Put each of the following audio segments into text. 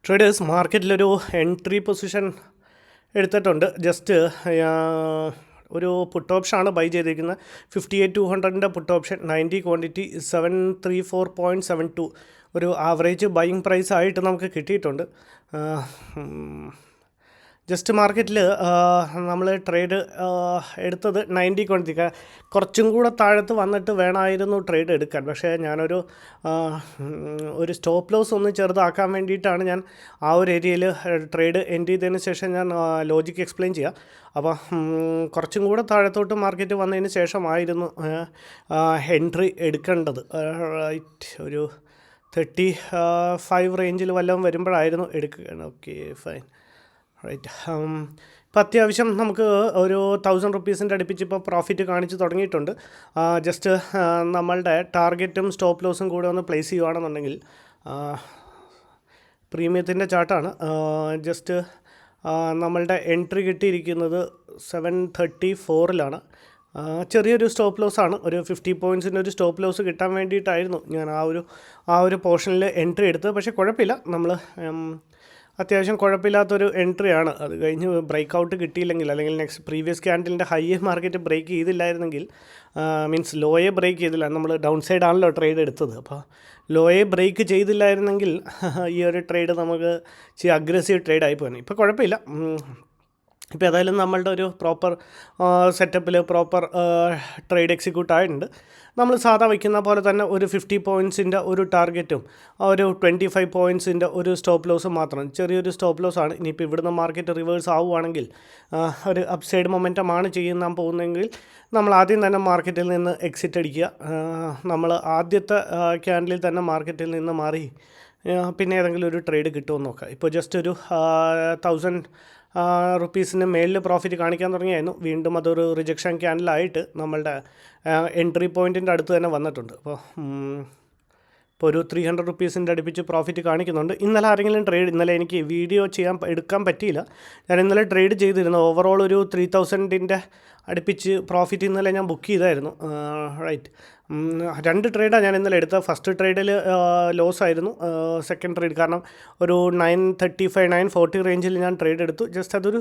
Traders മാർക്കറ്റിലൊരു entry position എടുത്തിട്ടുണ്ട്. Just ഒരു പുട്ട് ഓപ്ഷനാണ് ബൈ ചെയ്തിരിക്കുന്നത്. 58,200 പുട്ട് ഓപ്ഷൻ, 90 ക്വാണ്ടിറ്റി, 734.72 ഒരു ആവറേജ് ബൈയിങ് പ്രൈസ് ആയിട്ട് നമുക്ക് കിട്ടിയിട്ടുണ്ട്. ജസ്റ്റ് മാർക്കറ്റിൽ നമ്മൾ ട്രേഡ് എടുത്തത് 90 ക്വാണ്ടിറ്റി, കുറച്ചും കൂടെ താഴത്ത് വന്നിട്ട് വേണമായിരുന്നു ട്രേഡ് എടുക്കാൻ. പക്ഷേ ഞാനൊരു സ്റ്റോപ്പ് ലോസ് ഒന്ന് ചെറുതാക്കാൻ വേണ്ടിയിട്ടാണ് ഞാൻ ആ ഒരു ഏരിയയിൽ ട്രേഡ് എൻഡ് ചെയ്തതിന് ശേഷം ഞാൻ ലോജിക്ക് എക്സ്പ്ലെയിൻ ചെയ്യാം. അപ്പോൾ കുറച്ചും കൂടെ താഴത്തോട്ട് മാർക്കറ്റ് വന്നതിന് ശേഷമായിരുന്നു എൻട്രി എടുക്കേണ്ടത്. റൈറ്റ്, ഒരു 35 റേഞ്ചിൽ വല്ലതും വരുമ്പോഴായിരുന്നു എടുക്കുക. Okay, fine, right. ഇപ്പോൾ അത്യാവശ്യം നമുക്ക് ഒരു 1,000 റുപ്പീസിൻ്റെ അടുപ്പിച്ച് ഇപ്പോൾ പ്രോഫിറ്റ് കാണിച്ച് തുടങ്ങിയിട്ടുണ്ട്. ജസ്റ്റ് നമ്മളുടെ ടാർഗറ്റും സ്റ്റോപ്പ് ലോസും കൂടെ ഒന്ന് പ്ലേസ് ചെയ്യുകയാണെന്നുണ്ടെങ്കിൽ, പ്രീമിയത്തിൻ്റെ ചാർട്ടാണ്. ജസ്റ്റ് നമ്മളുടെ എൻട്രി കിട്ടിയിരിക്കുന്നത് 734-ലാണ്. ചെറിയൊരു സ്റ്റോപ്പ് ലോസാണ്, ഒരു 50 പോയിൻറ്റ്സിൻ്റെ ഒരു സ്റ്റോപ്പ് ലോസ് കിട്ടാൻ വേണ്ടിയിട്ടായിരുന്നു ഞാൻ ആ ഒരു പോർഷനിൽ എൻട്രി എടുത്തത്. പക്ഷേ കുഴപ്പമില്ല, നമ്മൾ അത്യാവശ്യം കുഴപ്പമില്ലാത്തൊരു എൻട്രിയാണ്. അത് കഴിഞ്ഞ് ബ്രേക്ക് ഔട്ട് കിട്ടിയില്ലെങ്കിൽ, അല്ലെങ്കിൽ നെക്സ്റ്റ് പ്രീവിയസ് ക്യാൻഡിലിൻ്റെ ഹൈ മാർക്കറ്റ് ബ്രേക്ക് ചെയ്തില്ലായിരുന്നെങ്കിൽ, മീൻസ് ലോയെ ബ്രേക്ക് ചെയ്തില്ല, നമ്മൾ ഡൗൺ സൈഡാണല്ലോ ട്രേഡ് എടുത്തത്. അപ്പോൾ ലോയെ ബ്രേക്ക് ചെയ്തില്ലായിരുന്നെങ്കിൽ ഈ ഒരു ട്രേഡ് നമുക്ക് അഗ്രസീവ് ട്രേഡായി പോയി. ഇപ്പോൾ കുഴപ്പമില്ല. ഇപ്പോൾ ഏതായാലും നമ്മളുടെ ഒരു പ്രോപ്പർ സെറ്റപ്പിൽ പ്രോപ്പർ ട്രേഡ് എക്സിക്യൂട്ട് ആയിട്ടുണ്ട്. നമ്മൾ സാധാ വയ്ക്കുന്ന പോലെ തന്നെ ഒരു 50 പോയിൻറ്റ്സിൻ്റെ ഒരു ടാർഗറ്റും ഒരു 25 പോയിൻറ്റ്സിൻ്റെ ഒരു സ്റ്റോപ്പ് ലോസും മാത്രം. ചെറിയൊരു സ്റ്റോപ്പ് ലോസാണ്. ഇനിയിപ്പോൾ ഇവിടുന്ന് മാർക്കറ്റ് റിവേഴ്സ് ആവുകയാണെങ്കിൽ, ഒരു അപ്സൈഡ് മൊമെൻറ്റമാണ് ചെയ്യാൻ പോകുന്നതെങ്കിൽ, നമ്മൾ ആദ്യം തന്നെ മാർക്കറ്റിൽ നിന്ന് എക്സിറ്റ് അടിക്കുക. നമ്മൾ ആദ്യത്തെ ക്യാൻഡിലിൽ തന്നെ മാർക്കറ്റിൽ നിന്ന് മാറി പിന്നെ ഏതെങ്കിലും ഒരു ട്രേഡ് കിട്ടുമെന്ന് നോക്കുക. ഇപ്പോൾ ജസ്റ്റ് ഒരു 1,000 റുപ്പീസിന് മേലിൽ പ്രോഫിറ്റ് കാണിക്കാൻ തുടങ്ങിയായിരുന്നു. വീണ്ടും അതൊരു റിജക്ഷൻ ക്യാൻഡിലായിട്ട് നമ്മളുടെ എൻട്രി പോയിൻറ്റിൻ്റെ അടുത്ത് തന്നെ വന്നിട്ടുണ്ട്. ഇപ്പോൾ ഒരു 300 റുപ്പീസിൻ്റെ അടുപ്പിച്ച് പ്രോഫിറ്റ് കാണിക്കുന്നുണ്ട്. ഇന്നലെ ആരെങ്കിലും ഇന്നലെ എനിക്ക് വീഡിയോ എടുക്കാൻ പറ്റിയില്ല. ഞാൻ ഇന്നലെ ട്രേഡ് ചെയ്തിരുന്നു. ഓവറോൾ ഒരു 3,000-ൻ്റെ അടുപ്പിച്ച് പ്രോഫിറ്റ് ഇന്നലെ ഞാൻ ബുക്ക് ചെയ്തായിരുന്നു. റൈറ്റ്, 2 ട്രേഡാണ് ഞാൻ ഇന്നലെ എടുത്തത്. ഫസ്റ്റ് ട്രേഡിൽ ലോസ് ആയിരുന്നു. സെക്കൻഡ് ട്രേഡ് കാരണം ഒരു 935, 940 റേഞ്ചിൽ ഞാൻ ട്രേഡ് എടുത്തു. ജസ്റ്റ് അതൊരു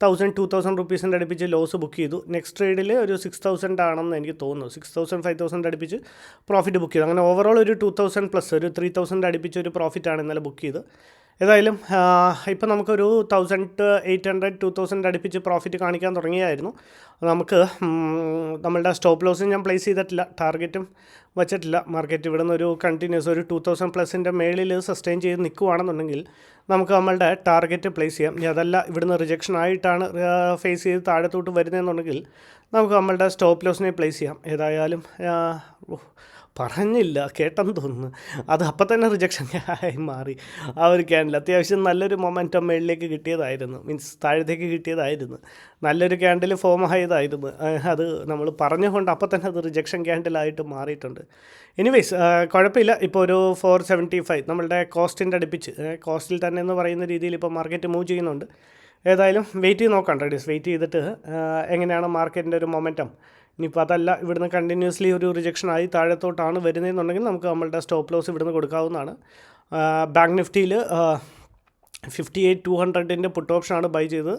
1,000-2,000 റുപ്പീസിൻ്റെ അടുപ്പിച്ച് ലോസ് ബുക്ക് ചെയ്തു. നെക്സ്റ്റ് ട്രേഡിൽ ഒരു 6,000 ആണെന്ന് എനിക്ക് തോന്നുന്നു. 6,000, 5,000 അടുപ്പിച്ച് പ്രോഫിറ്റ് ബുക്ക് ചെയ്തു. അങ്ങനെ ഓവറോൾ ഒരു 2,000 പ്ലസ് ഒരു 3,000 അടുപ്പിച്ച് ഒരു പ്രോഫിറ്റാണ് ഇന്നലെ ബുക്ക് ചെയ്ത്. ഏതായാലും ഇപ്പം നമുക്കൊരു 1,800, 2,000 അടുപ്പിച്ച് പ്രോഫിറ്റ് കാണിക്കാൻ തുടങ്ങിയായിരുന്നു. നമുക്ക് നമ്മളുടെ സ്റ്റോപ്പ് ലോസും ഞാൻ പ്ലേസ് ചെയ്തിട്ടില്ല, ടാർഗറ്റും വച്ചിട്ടില്ല. മാർക്കറ്റ് ഇവിടെ നിന്ന് ഒരു കണ്ടിന്യൂസ് ഒരു 2,000 പ്ലസിൻ്റെ മേളിൽ സസ്റ്റെയിൻ ചെയ്ത് നിൽക്കുകയാണെന്നുണ്ടെങ്കിൽ നമുക്ക് നമ്മളുടെ ടാർഗറ്റ് പ്ലേസ് ചെയ്യാം. ഇനി അതല്ല, ഇവിടുന്ന് റിജക്ഷൻ ആയിട്ടാണ് ഫേസ് ചെയ്ത് താഴത്തോട്ട് വരുന്നതെന്നുണ്ടെങ്കിൽ നമുക്ക് നമ്മളുടെ സ്റ്റോപ്പ് ലോസിനെ പ്ലേസ് ചെയ്യാം. ഏതായാലും പറഞ്ഞില്ല, കേട്ടെന്ന് തോന്നുന്നു. അത് അപ്പം തന്നെ റിജക്ഷൻ ആയി മാറി. ആ ഒരു ക്യാൻഡിൽ അത്യാവശ്യം നല്ലൊരു മൊമെൻറ്റം മേളിലേക്ക് കിട്ടിയതായിരുന്നു, മീൻസ് താഴത്തേക്ക് കിട്ടിയതായിരുന്നു. നല്ലൊരു ക്യാൻഡിൽ ഫോം ആയതായിരുന്നു. അത് നമ്മൾ പറഞ്ഞുകൊണ്ട് അപ്പം തന്നെ അത് റിജക്ഷൻ ക്യാൻഡിലായിട്ട് മാറിയിട്ടുണ്ട്. എനിവേയ്സ്, കുഴപ്പമില്ല. ഇപ്പോൾ ഒരു 475 നമ്മളുടെ കോസ്റ്റിൻ്റെ അടുപ്പിച്ച്, കോസ്റ്റിൽ തന്നെ എന്ന് പറയുന്ന രീതിയിൽ ഇപ്പോൾ മാർക്കറ്റ് മൂവ് ചെയ്യുന്നുണ്ട്. ഏതായാലും വെയിറ്റ് ചെയ്ത് നോക്കാം ട്രേഡേഴ്സ്. വെയിറ്റ് ചെയ്തിട്ട് എങ്ങനെയാണ് മാർക്കറ്റിൻ്റെ ഒരു മൊമെൻറ്റം. ഇനിയിപ്പോൾ അതല്ല, ഇവിടുന്ന് കണ്ടിന്യൂസ്ലി ഒരു റിജക്ഷനായി താഴത്തോട്ടാണ് വരുന്നതെന്നുണ്ടെങ്കിൽ നമുക്ക് നമ്മളുടെ സ്റ്റോപ്പ് ലോസ് ഇവിടുന്ന് കൊടുക്കാവുന്നതാണ്. ബാങ്ക് നിഫ്റ്റിയിൽ 58,200-ൻ്റെ പുട്ട് ഓപ്ഷനാണ് ബൈ ചെയ്തത്.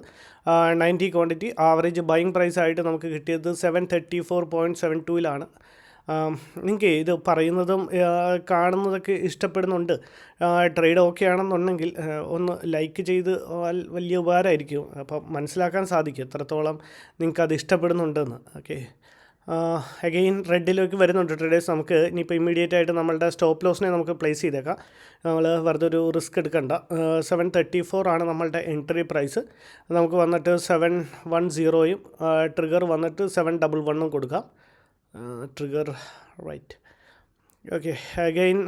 90 ക്വാണ്ടിറ്റി, ആവറേജ് ബൈയിങ് പ്രൈസ് ആയിട്ട് നമുക്ക് കിട്ടിയത് 734.72-ലാണ്. നിങ്ങൾക്ക് ഇത് പറയുന്നതും കാണുന്നതൊക്കെ ഇഷ്ടപ്പെടുന്നുണ്ട്, ട്രേഡ് ഓക്കെ ആണെന്നുണ്ടെങ്കിൽ ഒന്ന് ലൈക്ക് ചെയ്ത് വലിയ ഉപകാരമായിരിക്കും. അപ്പം മനസ്സിലാക്കാൻ സാധിക്കും എത്രത്തോളം നിങ്ങൾക്കത് ഇഷ്ടപ്പെടുന്നുണ്ടെന്ന്. ഓക്കെ, അഗെയിൻ റെഡിലേക്ക് വരുന്നുണ്ട് ട്രേഡേഴ്സ്. നമുക്ക് ഇനിയിപ്പോൾ ഇമ്മീഡിയറ്റ് ആയിട്ട് നമ്മളുടെ സ്റ്റോപ്പ് ലോസിനെ നമുക്ക് പ്ലേസ് ചെയ്തേക്കാം. നമ്മൾ വെറുതെ ഒരു റിസ്ക് എടുക്കണ്ട. 734 നമ്മളുടെ എൻട്രി പ്രൈസ്. നമുക്ക് വന്നിട്ട് 710-യും ട്രിഗർ വന്നിട്ട് 711-ഉം കൊടുക്കാം. Trigger, right. ഓക്കെ, അഗെയിൻ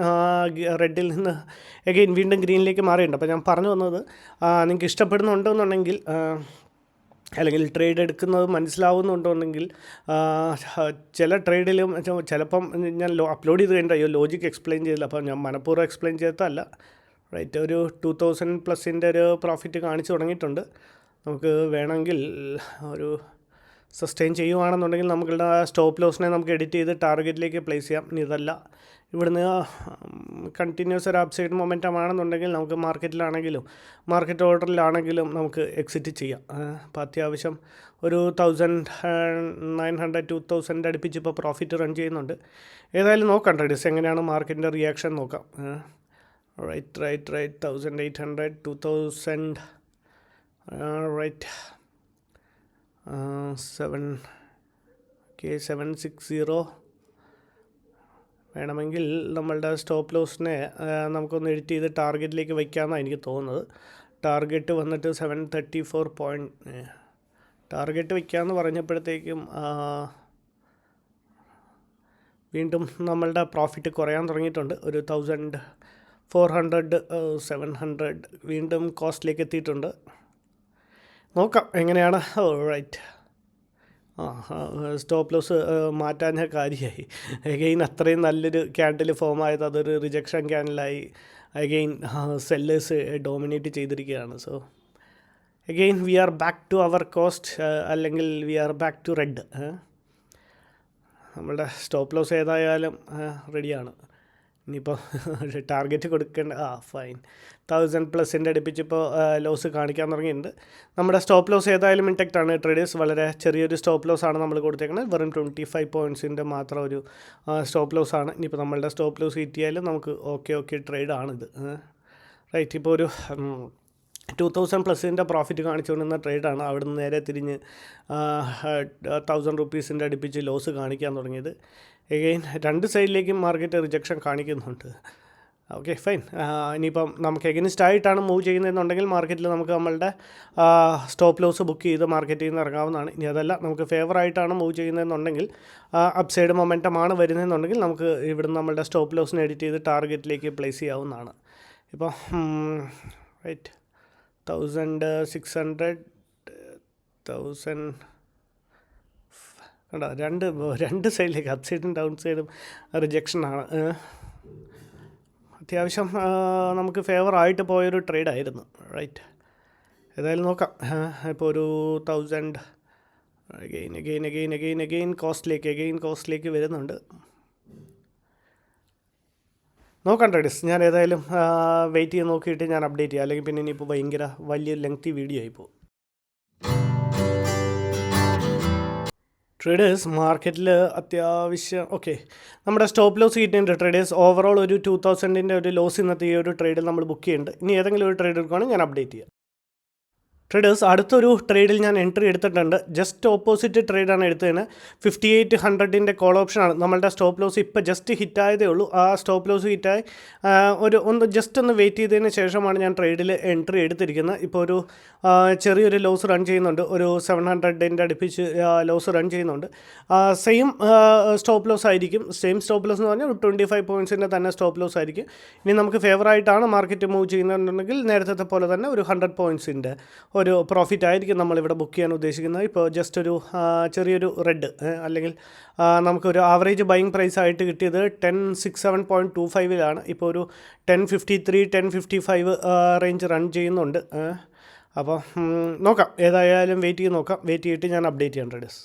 റെഡിൽ നിന്ന് അഗെയിൻ വീണ്ടും ഗ്രീനിലേക്ക് മാറിയിട്ടുണ്ട്. അപ്പോൾ ഞാൻ പറഞ്ഞു വന്നത്, നിങ്ങൾക്ക് ഇഷ്ടപ്പെടുന്നുണ്ടെന്നുണ്ടെങ്കിൽ, അല്ലെങ്കിൽ ട്രേഡ് എടുക്കുന്നത് മനസ്സിലാവുന്നുണ്ടെങ്കിൽ, ചില ട്രേഡിലും ചിലപ്പം ഞാൻ അപ്ലോഡ് ചെയ്ത് കഴിഞ്ഞിട്ട് ലോജിക്ക് എക്സ്പ്ലെയിൻ ചെയ്തില്ല. അപ്പോൾ ഞാൻ മനഃപൂർവ്വം എക്സ്പ്ലെയിൻ ചെയ്തതല്ല. റൈറ്റ്, ഒരു 2,000 പ്ലസിൻ്റെ ഒരു പ്രോഫിറ്റ് കാണിച്ച് തുടങ്ങിയിട്ടുണ്ട്. നമുക്ക് വേണമെങ്കിൽ ഒരു സസ്റ്റെയിൻ ചെയ്യുവാണെന്നുണ്ടെങ്കിൽ നമുക്കുള്ള സ്റ്റോപ്പ് ലോസിനെ നമുക്ക് എഡിറ്റ് ചെയ്ത് ടാർഗറ്റിലേക്ക് പ്ലേസ് ചെയ്യാം. ഇനി ഇതല്ല, ഇവിടുന്ന് കണ്ടിന്യൂസ് ഒരു അപ്സൈഡ് മൊമെൻറ്റം ആണെന്നുണ്ടെങ്കിൽ നമുക്ക് മാർക്കറ്റിലാണെങ്കിലും മാർക്കറ്റ് ഓർഡറിലാണെങ്കിലും നമുക്ക് എക്സിറ്റ് ചെയ്യാം. അപ്പോൾ അത്യാവശ്യം ഒരു 1900 2000 അടുപ്പിച്ച് ഇപ്പോൾ പ്രോഫിറ്റ് റൺ ചെയ്യുന്നുണ്ട്. ഏതായാലും നോക്കാം ട്രേഡേഴ്സ്, എങ്ങനെയാണ് മാർക്കറ്റിൻ്റെ റിയാക്ഷൻ നോക്കാം. റൈറ്റ് 1800 2000 റൈറ്റ് 760 വേണമെങ്കിൽ നമ്മളുടെ സ്റ്റോപ്പ് ലോസിനെ നമുക്കൊന്ന് എഡിറ്റ് ചെയ്ത് ടാർഗറ്റിലേക്ക് വയ്ക്കാമെന്നാണ് എനിക്ക് തോന്നുന്നത്. ടാർഗറ്റ് വന്നിട്ട് 734 പോയിൻറ്റ് ടാർഗറ്റ് വയ്ക്കാമെന്ന് പറഞ്ഞപ്പോഴത്തേക്കും വീണ്ടും നമ്മളുടെ പ്രോഫിറ്റ് കുറയാൻ തുടങ്ങിയിട്ടുണ്ട്. ഒരു 1400 700 വീണ്ടും കോസ്റ്റിലേക്ക് എത്തിയിട്ടുണ്ട്. നോക്കാം എങ്ങനെയാണ്. റൈറ്റ് സ്റ്റോപ്പ് ലോസ് മാറ്റാൻ കാര്യമായി. അഗെയിൻ അത്രയും നല്ലൊരു ക്യാൻഡിൽ ഫോം ആയത് അതൊരു റിജക്ഷൻ ക്യാൻഡിലായി. അഗെയിൻ സെല്ലേഴ്സ് ഡോമിനേറ്റ് ചെയ്തിരിക്കുകയാണ്. So again we are back to our cost, അല്ലെങ്കിൽ we are back to red. നമ്മളുടെ സ്റ്റോപ്പ് ലോസ് ഏതായാലും റെഡിയാണ്. ഇനിയിപ്പോൾ ടാർഗറ്റ് കൊടുക്കേണ്ട ഫൈൻ 1000+ അടുപ്പിച്ചിപ്പോൾ ലോസ് കാണിക്കാൻ തുടങ്ങിയിട്ടുണ്ട്. നമ്മുടെ സ്റ്റോപ്പ് ലോസ് ഏതായാലും ഇൻടാക്റ്റ് ആണ് ട്രേഡേഴ്സ്. വളരെ ചെറിയൊരു സ്റ്റോപ്പ് ലോസ് ആണ് നമ്മൾ കൊടുത്തേക്കുന്നത്. വെറും 25 പോയിൻറ്റ്സിൻ്റെ മാത്രം ഒരു സ്റ്റോപ്പ് ലോസ് ആണ്. ഇനിയിപ്പോൾ നമ്മളുടെ സ്റ്റോപ്പ് ലോസ് കിട്ടിയാലും നമുക്ക് ഓക്കെ ട്രേഡാണിത്. റൈറ്റ്, ഇപ്പോൾ ഒരു 2000+ പ്രോഫിറ്റ് കാണിച്ചുകൊണ്ടിരുന്ന ട്രേഡാണ്. അവിടെ നിന്ന് നേരെ തിരിഞ്ഞ് 1000 റുപ്പീസിൻ്റെ അടുപ്പിച്ച് ലോസ് കാണിക്കാൻ തുടങ്ങിയത്. എഗെയിൻ രണ്ട് സൈഡിലേക്കും മാർക്കറ്റ് റിജക്ഷൻ കാണിക്കുന്നുണ്ട്. Okay fine. ഇനിയിപ്പം നമുക്ക് എഗനിസ്റ്റ് ആയിട്ടാണ് മൂവ് ചെയ്യുന്നതെന്നുണ്ടെങ്കിൽ മാർക്കറ്റിൽ നമുക്ക് നമ്മളുടെ സ്റ്റോപ്പ് ലോസ് ബുക്ക് ചെയ്ത് മാർക്കറ്റിൽ നിന്ന് ഇറങ്ങാവുന്നതാണ്. ഇനി അതല്ല, നമുക്ക് ഫേവറായിട്ടാണ് മൂവ് ചെയ്യുന്നതെന്നുണ്ടെങ്കിൽ അപ്സൈഡ് മൊമെൻറ്റമാണ് വരുന്നതെന്നുണ്ടെങ്കിൽ നമുക്ക് ഇവിടുന്ന് നമ്മളുടെ സ്റ്റോപ്പ് ലോസിനെ എഡിറ്റ് ചെയ്ത് ടാർഗറ്റിലേക്ക് പ്ലേസ് ചെയ്യാവുന്നതാണ്. ഇപ്പോൾ റൈറ്റ് 1600 1000 കണ്ടോ, രണ്ട് സൈഡിലേക്ക് അപ്പ് സൈഡും ഡൗൺ സൈഡും റിജക്ഷനാണ്. അത്യാവശ്യം നമുക്ക് ഫേവറായിട്ട് പോയൊരു ട്രേഡായിരുന്നു. റൈറ്റ്, ഏതായാലും നോക്കാം. ഇപ്പോൾ ഒരു 1000 അഗെയിൻ കോസ്റ്റിലേക്ക് വരുന്നുണ്ട്. നോക്കാം ട്രേഡേഴ്സ്, ഞാൻ ഏതായാലും വെയിറ്റ് ചെയ്ത് നോക്കിയിട്ട് ഞാൻ അപ്ഡേറ്റ് ചെയ്യാം. അല്ലെങ്കിൽ പിന്നെ ഇനിയിപ്പോൾ ഭയങ്കര വലിയ ലെങ്തി വീഡിയോ ആയിപ്പോൾ. ട്രേഡേഴ്സ് മാർക്കറ്റിൽ അത്യാവശ്യം നമ്മുടെ സ്റ്റോപ്പ് ലോസ് കിട്ടിയിട്ടുണ്ട് ട്രേഡേഴ്സ്. ഓവറോൾ ഒരു 2000 ഒരു ലോസ് ഇന്നത്തെ ഈ ഒരു ട്രേഡിൽ നമ്മൾ ബുക്ക് ചെയ്യുന്നുണ്ട്. ഇനി ഏതെങ്കിലും ഒരു ട്രേഡ് എടുക്കുകയാണെങ്കിൽ ഞാൻ അപ്ഡേറ്റ് ചെയ്യാം. ട്രേഡേഴ്സ് അടുത്തൊരു ട്രേഡിൽ ഞാൻ എൻട്രി എടുത്തിട്ടുണ്ട്. ജസ്റ്റ് ഓപ്പോസിറ്റ് ട്രേഡാണ് എടുത്തതിന് 5800 കോൾ ഓപ്ഷനാണ്. നമ്മളുടെ സ്റ്റോപ്പ് ലോസ് ഇപ്പോൾ ജസ്റ്റ് ഹിറ്റായതേ ഉള്ളൂ. ആ സ്റ്റോപ്പ് ലോസ് ഹിറ്റായി ജസ്റ്റ് ഒന്ന് വെയിറ്റ് ചെയ്തതിന് ശേഷമാണ് ഞാൻ ട്രേഡിൽ എൻട്രി എടുത്തിരിക്കുന്നത്. ഇപ്പോൾ ഒരു ചെറിയൊരു ലോസ് റൺ ചെയ്യുന്നുണ്ട്. ഒരു 700 അടുപ്പിച്ച് ലോസ് റൺ ചെയ്യുന്നുണ്ട്. സെയിം സ്റ്റോപ്പ് ലോസ് ആയിരിക്കും. സെയിം സ്റ്റോപ്പ് ലോസ് എന്ന് പറഞ്ഞാൽ ഒരു 25 പോയിൻറ്റ്സിൻ്റെ തന്നെ സ്റ്റോപ്പ് ലോസ് ആയിരിക്കും. ഇനി നമുക്ക് ഫേവറായിട്ടാണ് മാർക്കറ്റ് മൂവ് ചെയ്യുന്നുണ്ടെങ്കിൽ നേരത്തെ പോലെ തന്നെ ഒരു 100 പോയിൻറ്റ്സിൻ്റെ ഒരു പ്രോഫിറ്റ് ആയിരിക്കും നമ്മളിവിടെ ബുക്ക് ചെയ്യാൻ ഉദ്ദേശിക്കുന്നത്. ഇപ്പോൾ ജസ്റ്റ് ഒരു ചെറിയൊരു റെഡ്, അല്ലെങ്കിൽ നമുക്കൊരു ആവറേജ് ബൈയിങ് പ്രൈസ് ആയിട്ട് കിട്ടിയത് 1067.25 ഇപ്പോൾ ഒരു 1053 1055 റേഞ്ച് റൺ ചെയ്യുന്നുണ്ട്. അപ്പോൾ നോക്കാം, ഏതായാലും വെയിറ്റ് ചെയ്തിട്ട് ഞാൻ അപ്ഡേറ്റ് ചെയ്യാം ട്രേഡേഴ്സ്.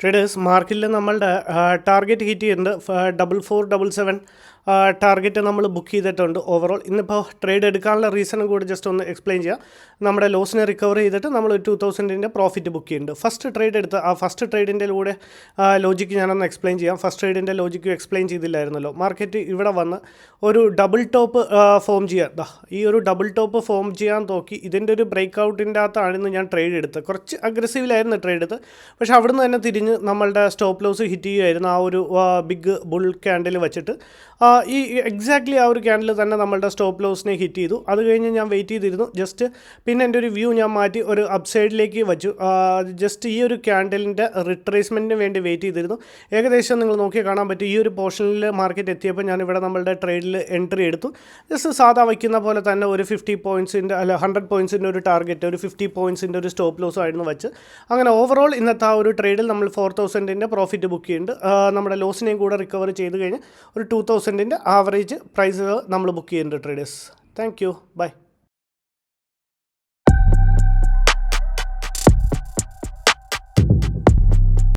ട്രേഡേഴ്സ് മാർക്കറ്റിൽ നമ്മളുടെ ടാർഗറ്റ് ഹിറ്റ് ചെയ്യുന്നുണ്ട് 4477 ടാർഗറ്റ് നമ്മൾ ബുക്ക് ചെയ്തിട്ടുണ്ട് ഓവറോൾ. ഇന്നിപ്പോൾ ട്രേഡ് എടുക്കാനുള്ള റീസണും കൂടി ജസ്റ്റ് ഒന്ന് എക്സ്പ്ലെയിൻ ചെയ്യാം. നമ്മുടെ ലോസിനെ റിക്കവർ ചെയ്തിട്ട് നമ്മൾ 2000 പ്രോഫിറ്റ് ബുക്ക് ചെയ്യുന്നുണ്ട്. ഫസ്റ്റ് ട്രേഡ് എടുത്ത് ആ ഫസ്റ്റ് ട്രേഡിൻ്റെ കൂടെ ലോജിക്ക് ഞാനൊന്ന് എക്സ്പ്ലെയിൻ ചെയ്യാം. ഫസ്റ്റ് ട്രേഡിൻ്റെ ലോജിക്ക് എക്സ്പ്ലെയിൻ ചെയ്തില്ലായിരുന്നല്ലോ. മാർക്കറ്റ് ഇവിടെ വന്ന് ഒരു ഡബിൾ ടോപ്പ് ഫോം ചെയ്യാം. ഈ ഒരു ഡബിൾ ടോപ്പ് ഫോം ചെയ്യാൻ നോക്കി. ഇതിൻ്റെ ഒരു ബ്രേക്ക് ഔട്ടിൻ്റെ അകത്തായിരുന്നു ഞാൻ ട്രേഡ് എടുത്തത്. കുറച്ച് അഗ്രസീവിലായിരുന്നു ട്രേഡ് എടുത്ത്. പക്ഷേ അവിടുന്ന് തന്നെ തിരിഞ്ഞ് നമ്മളുടെ സ്റ്റോപ്പ് ലോസ് ഹിറ്റ് ചെയ്യുമായിരുന്നു ആ ഒരു ബിഗ് ബുൾ ക്യാൻഡിൽ വെച്ചിട്ട്. ഈ എക്സാക്ട്ലി ആ ഒരു ക്യാൻഡിൽ തന്നെ നമ്മളുടെ സ്റ്റോപ്പ് ലോസിനെ ഹിറ്റ് ചെയ്തു. അത് കഴിഞ്ഞ് ഞാൻ വെയിറ്റ് ചെയ്തിരുന്നു. ജസ്റ്റ് പിന്നെ എൻ്റെ ഒരു വ്യൂ ഞാൻ മാറ്റി ഒരു അപ്സൈഡിലേക്ക് വെച്ചു. ജസ്റ്റ് ഈ ഒരു ക്യാൻഡലിൻ്റെ റിട്രേസ്മെൻറ്റിന് വേണ്ടി വെയിറ്റ് ചെയ്തിരുന്നു. ഏകദേശം നിങ്ങൾ നോക്കിയാൽ കാണാൻ പറ്റും. ഈ ഒരു പോർഷനിൽ മാർക്കറ്റ് എത്തിയപ്പോൾ ഞാനിവിടെ നമ്മളുടെ ട്രേഡിൽ എൻട്രി എടുത്തു. ജസ്റ്റ് സാധാ വയ്ക്കുന്ന പോലെ തന്നെ ഒരു 50 പോയിൻറ്റ്സിൻ്റെ 100 പോയിൻറ്റ്സിൻ്റെ ഒരു ടാർഗറ്റ്, ഒരു 50 പോയിൻറ്റ്സിൻ്റെ ഒരു സ്റ്റോപ്പ് ലോസും ആയിരുന്നു വെച്ച്. അങ്ങനെ ഓവറോൾ ഇന്നത്തെ ആ ഒരു ട്രേഡിൽ നമ്മൾ 4000 പ്രോഫിറ്റ് ബുക്ക് ചെയ്യുന്നുണ്ട്. നമ്മുടെ ലോസിനെയും കൂടെ റിക്കവർ ചെയ്ത് കഴിഞ്ഞ് ഒരു 2000 ആവറേജ് പ്രൈസ് നമ്മൾ ബുക്ക് ചെയ്യുന്നുണ്ട് ട്രേഡേഴ്സ്. Thank you, by.